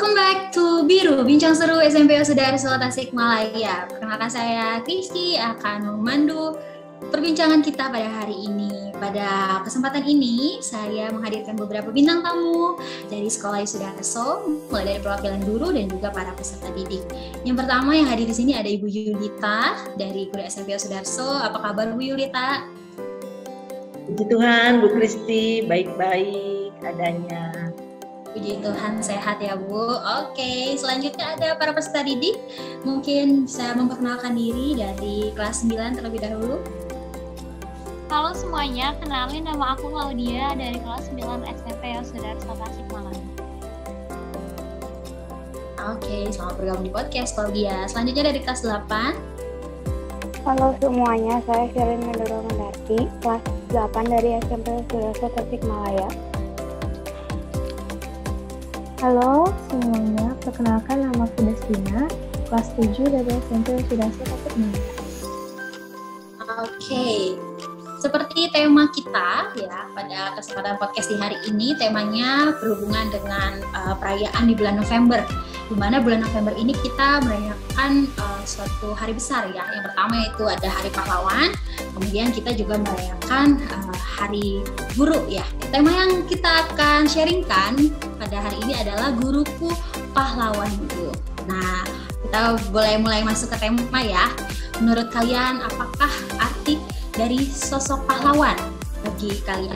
Welcome back to Biru, Bincang Seru SMP Sudarso Tasikmalaya. Perkenalkan saya Kristi akan memandu perbincangan kita pada hari ini. Pada kesempatan ini, saya menghadirkan beberapa bintang tamu dari Sekolah Sudarso, mulai dari perwakilan guru dan juga para peserta didik. Yang pertama yang hadir di sini ada Ibu Yulita dari Guru SMP Sudarso. Apa kabar Bu Yulita? Puji Tuhan, Bu Kristi, baik-baik adanya. Puji Tuhan, sehat ya Bu. Oke, selanjutnya ada para peserta didik. Mungkin bisa memperkenalkan diri dari kelas 9 terlebih dahulu. Halo semuanya, kenalin nama aku Claudia dari kelas 9 SMP Sudarso Tasikmalaya. Oke, selamat bergabung di podcast Claudia. Selanjutnya dari kelas 8. Halo semuanya, saya Sherin Mendoro Mendarti, kelas 8 dari SMP Sudarso Tasikmalaya. Halo semuanya, perkenalkan nama aku Destina, kelas 7 dari SMP Sudarso Tasikmalaya. Oke, seperti tema kita ya pada kesempatan podcast di hari ini, temanya berhubungan dengan perayaan di bulan November. Di mana bulan November ini kita merayakan suatu hari besar ya. Yang pertama yaitu ada Hari Pahlawan, kemudian kita juga merayakan Hari Guru ya. Tema yang kita akan sharingkan pada hari ini adalah Guruku Pahlawanku. Nah, kita boleh mulai masuk ke tema ya. Menurut kalian, apakah arti dari sosok pahlawan bagi kalian?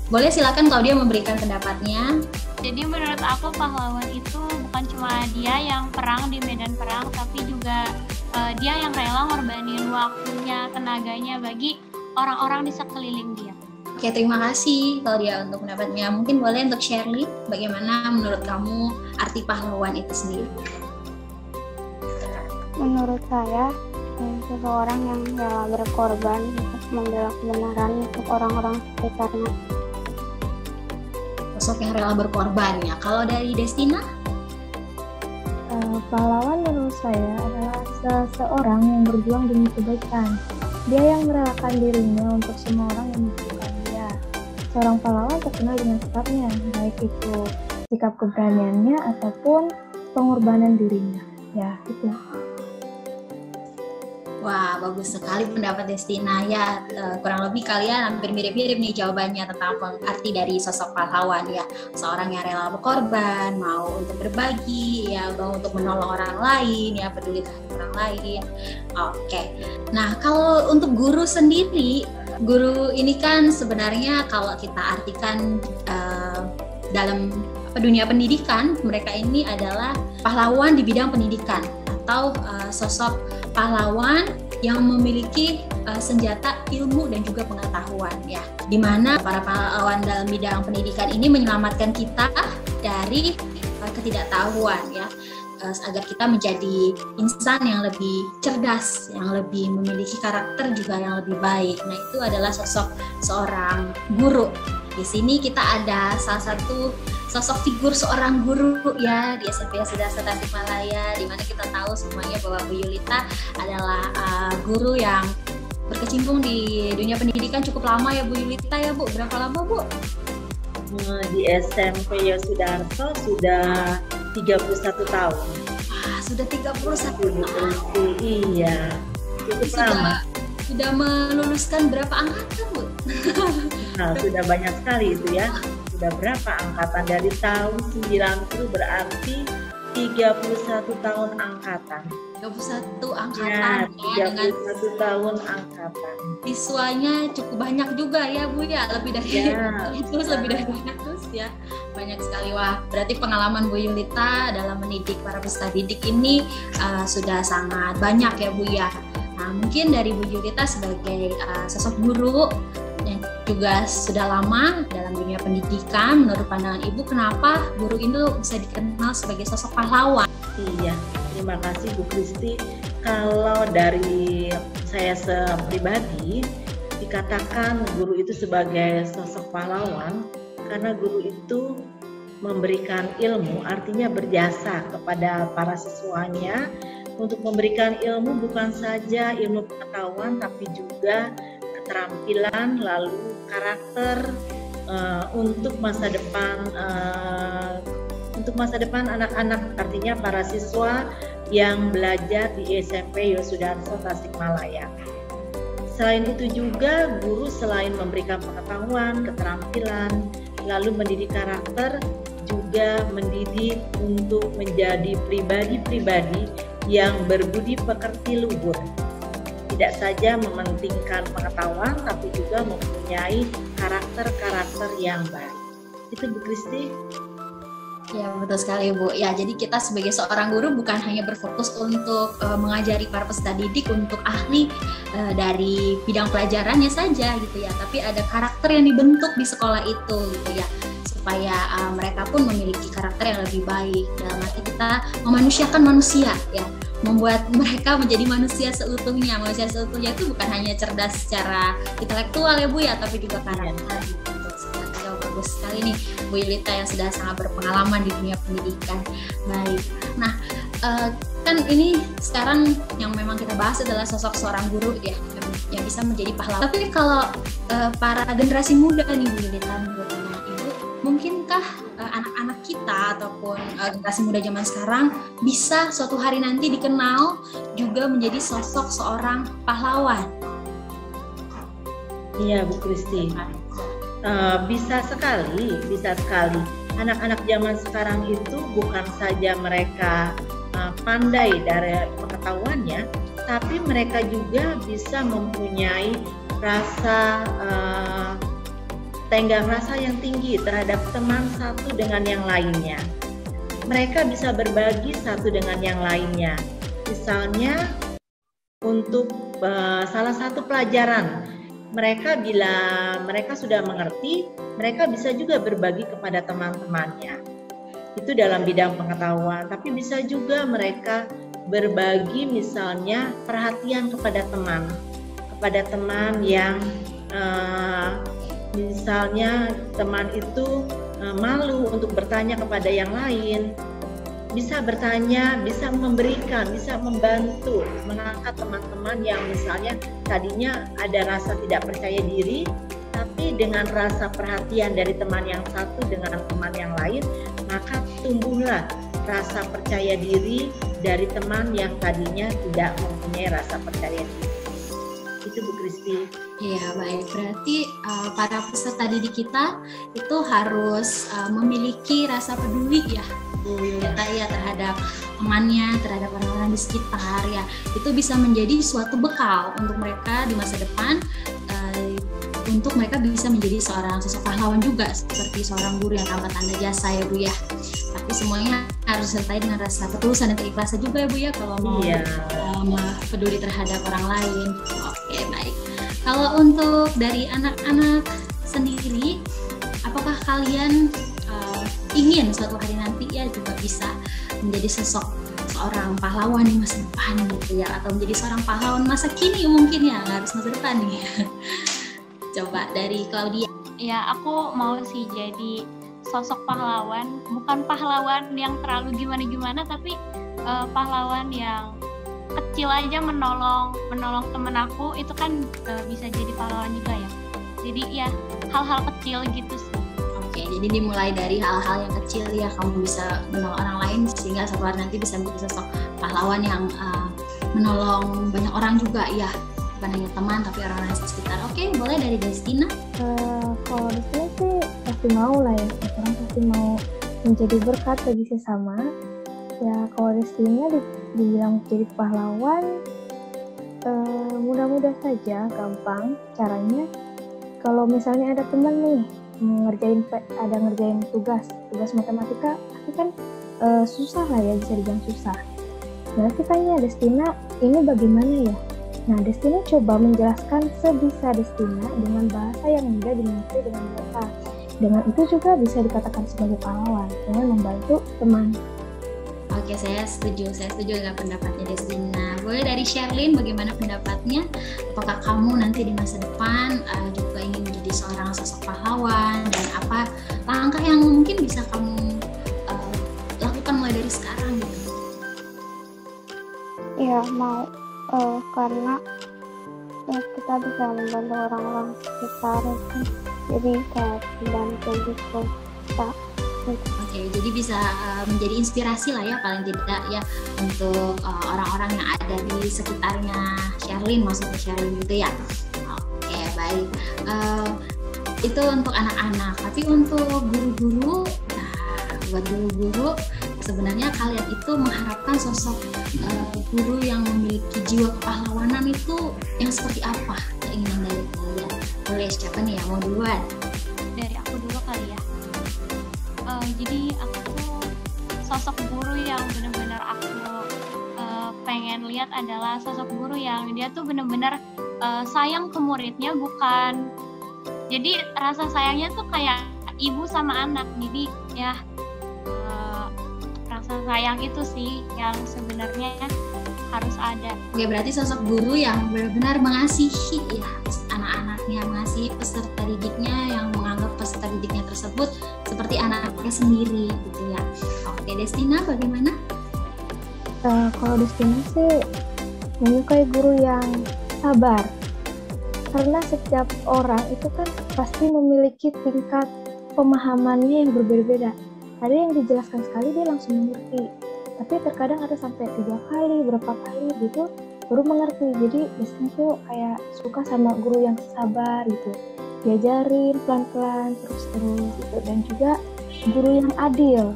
Boleh silakan Claudia memberikan pendapatnya. Jadi menurut aku pahlawan itu bukan cuma dia yang perang di medan perang, tapi juga dia yang rela ngorbanin waktunya, tenaganya bagi orang-orang di sekeliling dia. Oke, terima kasih Claudia untuk pendapatnya. Mungkin boleh untuk Shirley, bagaimana menurut kamu arti pahlawan itu sendiri? Menurut saya, seseorang yang rela berkorban untuk membela kebenaran untuk orang-orang sekitarnya. Sosok yang rela berkorban ya. Kalau dari Destina? Pahlawan menurut saya adalah seseorang yang berjuang demi kebaikan. Dia yang merelakan dirinya untuk semua orang yang membutuhkan dia. Seorang pahlawan terkenal dengan sikapnya, baik itu sikap keberaniannya ataupun pengorbanan dirinya. Ya, itu. Wah, bagus sekali pendapat Destina ya. Kurang lebih kalian hampir mirip-mirip nih jawabannya tentang arti dari sosok pahlawan ya. Seorang yang rela berkorban, mau untuk berbagi, ya, mau untuk menolong orang lain, ya, peduli terhadap orang lain. Oke. Nah, kalau untuk guru sendiri, guru ini kan sebenarnya kalau kita artikan dalam dunia pendidikan, mereka ini adalah pahlawan di bidang pendidikan atau sosok pahlawan yang memiliki senjata ilmu dan juga pengetahuan ya, di mana para pahlawan dalam bidang pendidikan ini menyelamatkan kita dari ketidaktahuan ya, agar kita menjadi insan yang lebih cerdas, yang lebih memiliki karakter juga yang lebih baik. Nah, itu adalah sosok seorang guru. Di sini kita ada salah satu sosok figur seorang guru ya di SMP Sudarso Tasikmalaya, di mana kita tahu semuanya bahwa Bu Yulita adalah guru yang berkecimpung di dunia pendidikan cukup lama ya Bu Yulita ya Bu. Berapa lama Bu? Di SMP Sudarso sudah 31 tahun. Wah, sudah 31 tahun. Iya, cukup lama. Sudah meluluskan berapa angkatan Bu? Nah, sudah banyak sekali itu ya. Sudah berapa angkatan dari tahun 90 berarti 31 tahun angkatan. 31 angkatan ya, 31 tahun angkatan. Siswanya cukup banyak juga ya Bu ya, lebih dari lebih dari 200 ya. Banyak sekali. Wah, berarti pengalaman Bu Yulita dalam mendidik para peserta didik ini sudah sangat banyak ya Bu ya. Nah, mungkin dari Bu Yulita sebagai sosok guru yang juga sudah lama dalam dunia pendidikan, menurut pandangan Ibu, kenapa guru itu bisa dikenal sebagai sosok pahlawan? Iya, terima kasih Bu Kristi. Kalau dari saya pribadi, dikatakan guru itu sebagai sosok pahlawan karena guru itu memberikan ilmu, artinya berjasa kepada para siswanya untuk memberikan ilmu, bukan saja ilmu pengetahuan tapi juga keterampilan, lalu karakter untuk masa depan untuk masa depan anak-anak, artinya para siswa yang belajar di SMP Yosudarso Tasikmalaya. Selain itu juga guru selain memberikan pengetahuan, keterampilan, lalu mendidik karakter, juga mendidik untuk menjadi pribadi-pribadi yang berbudi pekerti luhur. Tidak saja mementingkan pengetahuan, tapi juga mempunyai karakter-karakter yang baik. Itu Bu Kristi. Ya, betul sekali Bu. Ya, jadi kita sebagai seorang guru bukan hanya berfokus untuk mengajari para peserta didik untuk ahli dari bidang pelajarannya saja gitu ya, tapi ada karakter yang dibentuk di sekolah itu gitu ya, supaya mereka pun memiliki karakter yang lebih baik. Dalam arti kita memanusiakan manusia ya, membuat mereka menjadi manusia seutuhnya. Manusia seutuhnya itu bukan hanya cerdas secara intelektual ya Bu ya, tapi juga karakter. Bagus sekali nih Bu Yulita yang sudah sangat berpengalaman di dunia pendidikan. Baik, nah kan ini sekarang yang memang kita bahas adalah sosok seorang guru ya, yang bisa menjadi pahlawan. Tapi kalau para generasi muda nih Bu Yulita, menurut Ibu, mungkinkah anak-anak kita ataupun generasi muda zaman sekarang bisa suatu hari nanti dikenal juga menjadi sosok seorang pahlawan? Iya Bu Kristi. Bisa sekali. Anak-anak zaman sekarang itu bukan saja mereka pandai dari pengetahuannya, tapi mereka juga bisa mempunyai rasa tenggang rasa yang tinggi terhadap teman satu dengan yang lainnya. Mereka bisa berbagi satu dengan yang lainnya. Misalnya untuk salah satu pelajaran, mereka bila mereka sudah mengerti, mereka bisa juga berbagi kepada teman-temannya. Itu dalam bidang pengetahuan, tapi bisa juga mereka berbagi misalnya perhatian kepada teman yang misalnya teman itu malu untuk bertanya kepada yang lain. Bisa bertanya, bisa memberikan, bisa membantu, mengangkat teman-teman yang misalnya tadinya ada rasa tidak percaya diri, tapi dengan rasa perhatian dari teman yang satu dengan teman yang lain, maka tumbuhlah rasa percaya diri dari teman yang tadinya tidak mempunyai rasa percaya diri. Itu Bu Kristi. Iya, baik. Berarti para peserta didik kita itu harus memiliki rasa peduli ya Bu Yulita ya, terhadap temannya, terhadap orang-orang di sekitar ya. Itu bisa menjadi suatu bekal untuk mereka di masa depan, untuk mereka bisa menjadi seorang sosok pahlawan juga, seperti seorang guru yang amat tanda jasa ya Bu ya. Tapi semuanya harus disertai dengan rasa ketulusan dan keikhlasan juga ya Bu ya, kalau mau peduli terhadap orang lain. Oke, baik. Kalau untuk dari anak-anak sendiri, apakah kalian ingin suatu hari nanti ya juga bisa menjadi sosok seorang pahlawan di masa depan gitu ya, atau menjadi seorang pahlawan masa kini mungkin ya, nggak harus masa depan nih. Coba dari Claudia. Ya, aku mau sih jadi sosok pahlawan, bukan pahlawan yang terlalu gimana-gimana, tapi pahlawan yang kecil aja menolong temen aku, itu kan bisa jadi pahlawan juga ya. Jadi ya hal-hal kecil gitu sih. Oke, jadi dimulai dari hal-hal yang kecil ya, kamu bisa menolong orang lain sehingga suatu hari nanti bisa menjadi sosok pahlawan yang menolong banyak orang juga ya, bukan hanya teman tapi orang-orang sekitar. Oke, boleh dari Destina. Kalau di sini sih pasti mau lah ya, orang pasti mau menjadi berkat bagi sesama. Ya kalau Destina dibilang jadi pahlawan, mudah-mudah saja, gampang caranya. Kalau misalnya ada teman nih ngerjain tugas matematika, pasti kan susah lah ya, bisa dibilang susah. Nanti tanya Destina, ini bagaimana ya? Nah, Destina coba menjelaskan sebisa Destina dengan bahasa yang mudah dimengerti dengan mereka. Dengan itu juga bisa dikatakan sebagai pahlawan dengan membantu teman. Oke, saya setuju dengan pendapatnya Destina. Boleh dari Sherlyn, bagaimana pendapatnya? Apakah kamu nanti di masa depan juga ingin menjadi seorang sosok pahlawan, dan apa langkah yang mungkin bisa kamu lakukan mulai dari sekarang gitu? Iya, mau. Karena ya, kita bisa membantu orang-orang sekitar, kan? Jadi kayak membantu gitu kita. Oke, jadi bisa menjadi inspirasi lah ya paling tidak ya untuk orang-orang yang ada di sekitarnya Sherlyn, maksudnya Sherlyn gitu ya. Oke, baik. Itu untuk anak-anak, tapi untuk guru-guru, nah buat guru-guru sebenarnya kalian itu mengharapkan sosok guru yang memiliki jiwa kepahlawanan itu yang seperti apa keinginan dari kalian? Boleh siapa nih yang mau duluan? Dari aku dulu kali ya. Jadi aku tuh sosok guru yang benar-benar aku pengen lihat adalah sosok guru yang dia tuh benar-benar sayang ke muridnya, bukan. Jadi rasa sayangnya tuh kayak ibu sama anak. Jadi ya rasa sayang itu sih yang sebenarnya harus ada. Oke, berarti sosok guru yang benar-benar mengasihi ya anak-anaknya, mengasihi peserta didiknya, yang menganggap peserta didiknya tersebut seperti anaknya sendiri gitu ya. Oke, Destina bagaimana? Kalau Destina sih menyukai guru yang sabar, karena setiap orang itu kan pasti memiliki tingkat pemahamannya yang berbeda-beda. Ada yang dijelaskan sekali dia langsung mengerti, tapi terkadang ada sampai 3 kali, berapa kali gitu baru mengerti. Jadi biasanya tuh kayak suka sama guru yang sabar gitu, diajarin pelan-pelan terus gitu. Dan juga guru yang adil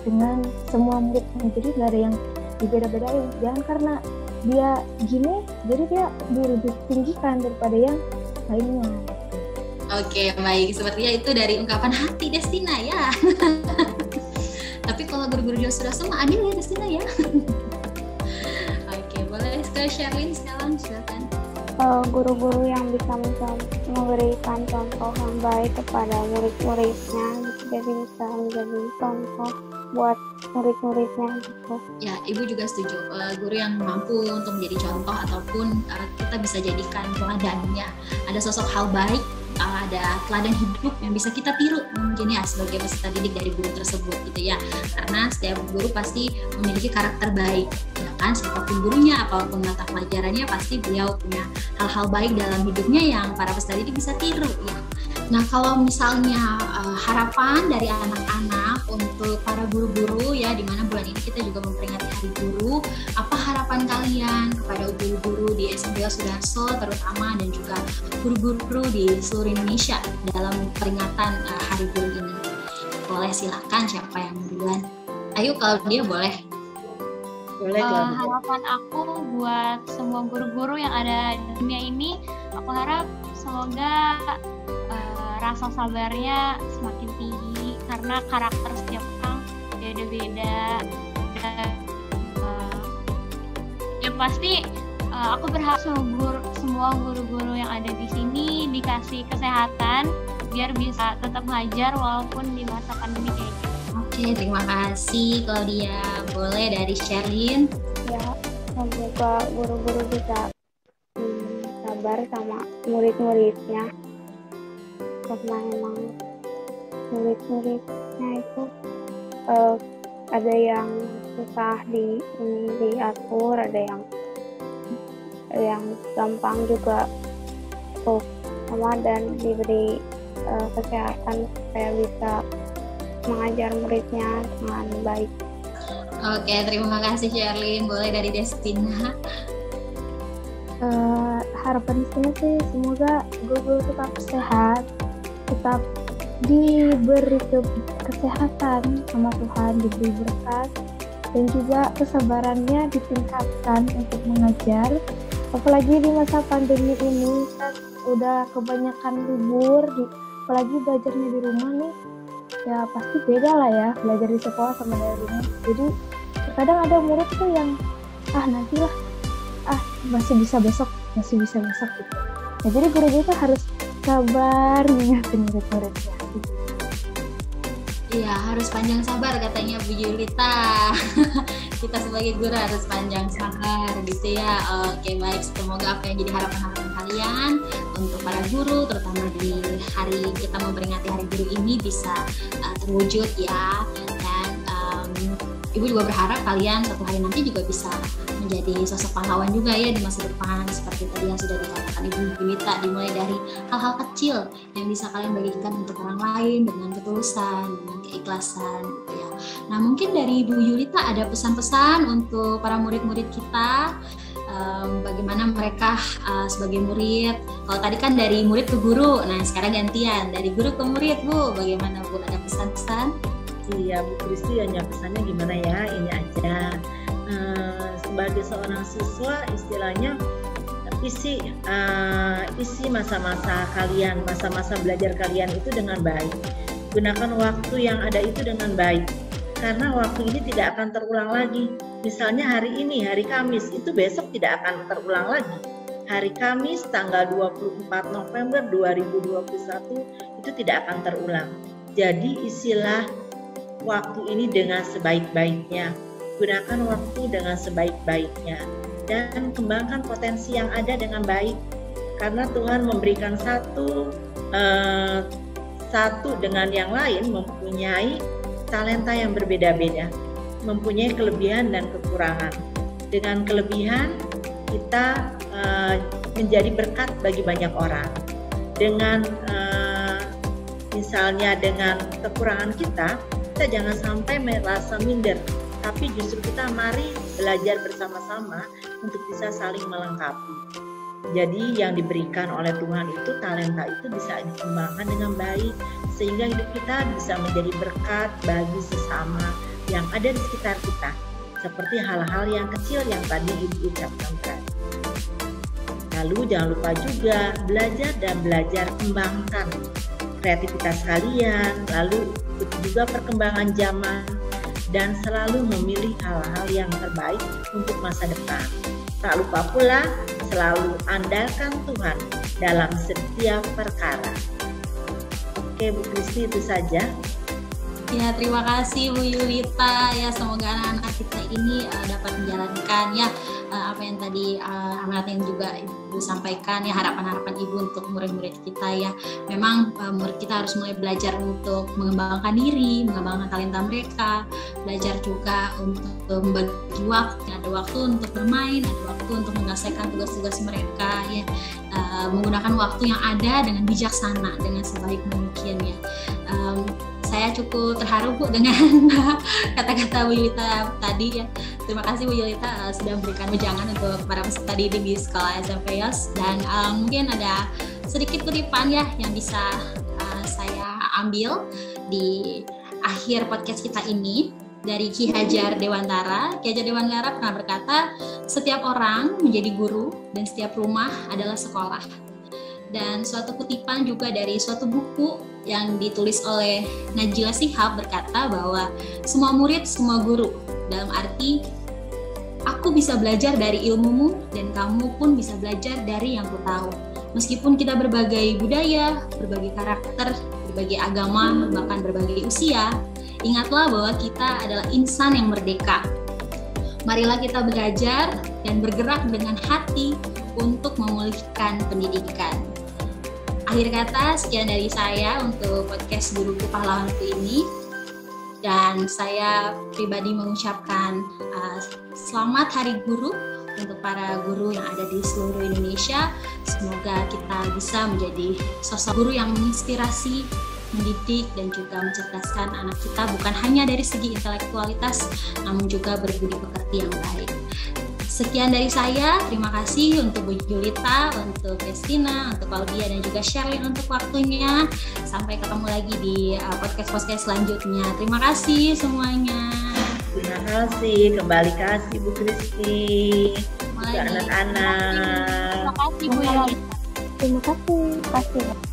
dengan semua muridnya, jadi gak ada yang dibeda-bedain. Jangan karena dia gini jadi dia lebih tinggikan daripada yang lainnya. Oke, baik. Sepertinya itu dari ungkapan hati Destina ya. Tapi kalau guru-guru sudah semua adil ya Destina ya. Oke, boleh ke Sherlyn sekarang, silakan. Guru-guru yang bisa memberikan contoh yang baik kepada murid-muridnya, jadi bisa menjadi contoh buat murid-muridnya gitu. Ya, Ibu juga setuju. Guru yang mampu untuk menjadi contoh ataupun kita bisa jadikan teladannya. Ada sosok hal baik, ada teladan hidup yang bisa kita tiru mungkin ya sebagai peserta didik dari guru tersebut gitu ya. Karena setiap guru pasti memiliki karakter baik, ya kan? Siapapun gurunya, apapun mata pelajarannya, pasti beliau punya hal-hal baik dalam hidupnya yang para peserta didik bisa tiru ya. Nah, kalau misalnya harapan dari anak-anak untuk para guru-guru ya, dimana bulan ini kita juga memperingati Hari Guru, apa harapan kalian kepada guru-guru di SMP Sudarso terutama dan juga guru-guru di seluruh Indonesia dalam peringatan Hari Guru ini? Boleh, silakan siapa yang duluan? Ayo, kalau dia boleh. Boleh. Harapan aku buat semua guru-guru yang ada di dunia ini, aku harap semoga rasa sabarnya semakin tinggi, karena karakter setiap orang beda-beda. Ya pasti aku berharap semua guru-guru yang ada di sini dikasih kesehatan biar bisa tetap ngajar walaupun di masa pandemi kayak gitu. Oke, terima kasih Claudia. Boleh dari Sherlyn? Ya, semoga guru-guru bisa sabar sama murid-muridnya, karena memang murid-muridnya itu ada yang susah diatur, ada yang gampang juga sama, dan diberi kesehatan supaya bisa mengajar muridnya dengan baik. Oke, terima kasih Sherlyn. Boleh dari Destina? Harapan di sini sih semoga guru tetap sehat, tetap diberi kesehatan sama Tuhan, diberi berkat, dan juga kesabarannya ditingkatkan untuk mengajar. Apalagi di masa pandemi ini kan udah kebanyakan libur, apalagi belajarnya di rumah nih, ya pasti beda lah ya belajar di sekolah sama dari rumah. Jadi terkadang ada murid tuh yang nantilah, masih bisa besok gitu. Nah, jadi guru itu harus sabar mengingatkan murid-muridnya. Iya, harus panjang sabar katanya Bu Yulita. Kita sebagai guru harus panjang sabar gitu ya. Oke, baik. Semoga apa yang jadi harapan-harapan kalian untuk para guru, terutama di hari kita memperingati Hari Guru ini bisa terwujud ya. Dan Ibu juga berharap kalian suatu hari nanti juga bisa menjadi sosok pahlawan juga ya di masa depan, seperti tadi yang sudah dikatakan Ibu Yulita, dimulai dari hal-hal kecil yang bisa kalian bagikan untuk orang lain dengan ketulusan, dengan keikhlasan gitu ya. Nah, mungkin dari Ibu Yulita ada pesan-pesan untuk para murid-murid kita, bagaimana mereka sebagai murid. Kalau tadi kan dari murid ke guru, nah sekarang gantian dari guru ke murid, Bu. Bagaimana, Bu? Ada pesan-pesan? Iya, Bu Kristi, hanya pesannya gimana ya, ini aja. Sebagai seorang siswa, istilahnya isi masa-masa kalian, masa-masa belajar kalian itu dengan baik. Gunakan waktu yang ada itu dengan baik, karena waktu ini tidak akan terulang lagi. Misalnya hari ini, hari Kamis, itu besok tidak akan terulang lagi. Hari Kamis tanggal 24 November 2021 itu tidak akan terulang. Jadi isilah waktu ini dengan sebaik-baiknya. Gunakan waktu dengan sebaik-baiknya dan kembangkan potensi yang ada dengan baik, karena Tuhan memberikan satu dengan yang lain mempunyai talenta yang berbeda-beda, mempunyai kelebihan dan kekurangan. Dengan kelebihan kita menjadi berkat bagi banyak orang. Dengan misalnya dengan kekurangan kita jangan sampai merasa minder, tapi justru kita mari belajar bersama-sama untuk bisa saling melengkapi. Jadi yang diberikan oleh Tuhan itu, talenta itu bisa dikembangkan dengan baik, sehingga hidup kita bisa menjadi berkat bagi sesama yang ada di sekitar kita, seperti hal-hal yang kecil yang tadi Ibu ucapkan tadi. Lalu jangan lupa juga belajar kembangkan kreativitas kalian, lalu ikuti juga perkembangan zaman, dan selalu memilih hal-hal yang terbaik untuk masa depan. Tak lupa pula selalu andalkan Tuhan dalam setiap perkara. Oke, Bu Kristi, itu saja. Ya, terima kasih Bu Yulita. Ya, semoga anak-anak kita ini dapat menjalankan ya apa yang tadi amanat yang juga Ibu sampaikan ya, harapan-harapan Ibu untuk murid-murid kita ya. Memang murid kita harus mulai belajar untuk mengembangkan diri, mengembangkan talenta mereka, belajar juga untuk membagi waktu. Ada waktu untuk bermain, ada waktu untuk menyelesaikan tugas-tugas mereka ya. Menggunakan waktu yang ada dengan bijaksana, dengan sebaik mungkin ya. Saya cukup terharu Bu dengan kata-kata Bu Yulita tadi ya. Terima kasih Bu Yulita sudah memberikan wejangan untuk para peserta didik di sekolah SMP Yos, dan mungkin ada sedikit kutipan ya yang bisa saya ambil di akhir podcast kita ini dari Ki Hajar Dewantara. Ki Hajar Dewantara pernah berkata, setiap orang menjadi guru dan setiap rumah adalah sekolah. Dan suatu kutipan juga dari suatu buku yang ditulis oleh Najila Shihab berkata bahwa semua murid, semua guru. Dalam arti, aku bisa belajar dari ilmumu dan kamu pun bisa belajar dari yang ku tahu. Meskipun kita berbagai budaya, berbagai karakter, berbagai agama, bahkan berbagai usia, ingatlah bahwa kita adalah insan yang merdeka. Marilah kita belajar dan bergerak dengan hati untuk memulihkan pendidikan. Akhir kata, sekian dari saya untuk podcast Guruku Pahlawanku ini. Dan saya pribadi mengucapkan selamat Hari Guru untuk para guru yang ada di seluruh Indonesia. Semoga kita bisa menjadi sosok guru yang menginspirasi, mendidik, dan juga mencerdaskan anak kita bukan hanya dari segi intelektualitas, namun juga berbudi pekerti yang baik. Sekian dari saya, terima kasih untuk Bu Yulita, untuk Christina, untuk Claudia, dan juga Sherlyn untuk waktunya. Sampai ketemu lagi di podcast-podcast selanjutnya. Terima kasih semuanya. Terima kasih, kembali kasih Bu Kristi, juga anak-anak. Terima kasih Bu Yulita. Terima kasih.